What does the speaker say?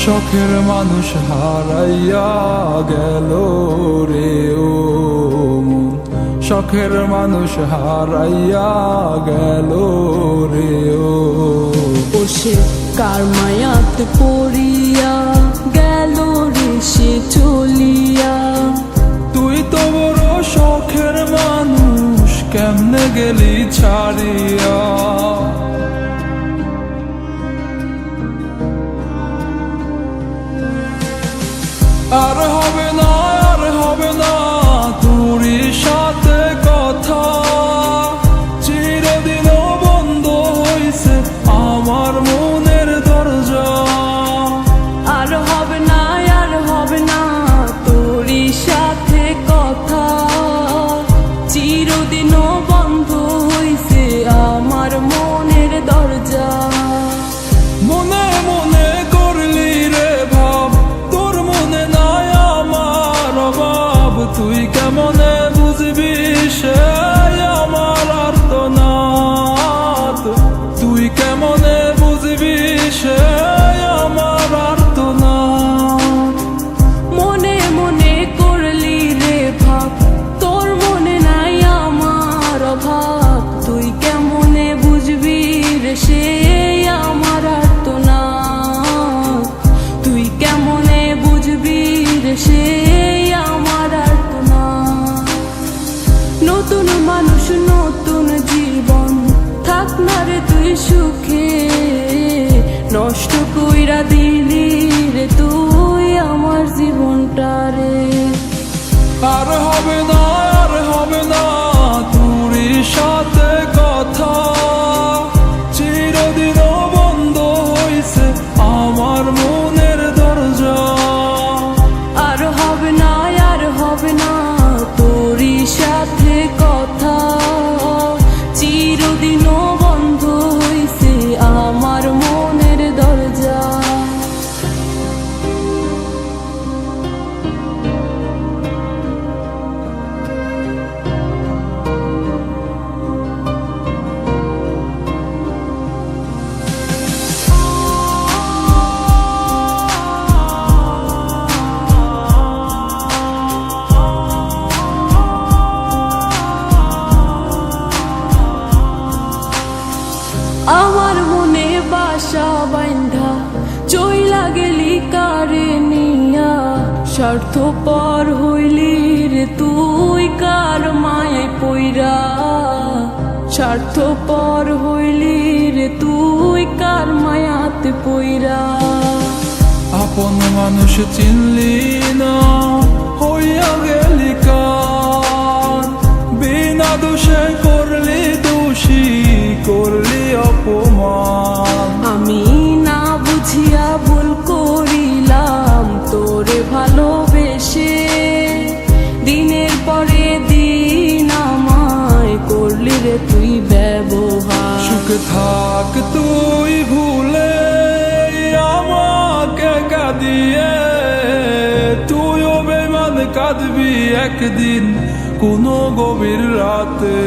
শখের মানুষ হারাইয়া গেল রে ও মন, শখের মানুষ হারাইয়া গেল রে ও। সে কার মায়াতে পড়িয়া গেল রে সে চলিয়া। তুই তো বড় শখের মানুষ, কেমনে গেলি ছাড়িয়া। আর হবে না, আর হবে না তোরই সাথে কথা, চিরদিন বন্ধ হইছে আমার মনের দরজা। আর হবে না, আর হবে না তোরই সাথে কথা, চিরদিনও বন্ধ হইছে আমার মনের দরজা। মনে মনে করলি রে ভাব, তোর মনে নাই আমার অভাব। তুই কেমনে বুঝবি সে আমার আর্তনাদ, তুই কেমনে বুঝবি সে আমার আর্তনাদ। মনে মনে করলি রে ভাব, তোর মনে নাই আমার অভাব। তুই কেমনে বুঝবি রে সে আমার আর্তনাদ, তুই কেমনে বুঝবি রে সে আমার আর্তনাদ। নতুন মানুষ নতুন জীবন, থাক না রে তুই সুখে, নষ্ট কইরা দিলি রে তুই আমার জীবনটা রে। আর হবে না, আর হবে না তোরই সাথে কথা, চিরদিন বন্ধ হইছে আমার মনের দরজা। আর হবে না, আর হবে না তোরই সাথে কথা, চিরদিনও বন্ধ হইছে আমার মনের দরজা। আমার মনে বাসা বাইন্ধা চইলা গেলি কারে নিয়া, স্বার্থপর হইলি রে তুই কার মায়ায় পইরা। স্বার্থপর হইলি রে তুই কার মায়াতে পইরা। আপন মানুষ চিনলি না, হইয়া গেলি কার। বিনা দোষে করলি দোষী, করলি অপমান। আমি না বুঝিয়া ভুল করিলাম তোরে ভালোবেসে, দিনের পরে দিন আমায় করলি রে তুই ব্যবহার। সুখে থাক তুই ভুলে আমাকে কাঁদিয়ে, তুইও বেমান কাঁদবি একদিন কোনো গভীর রাতে।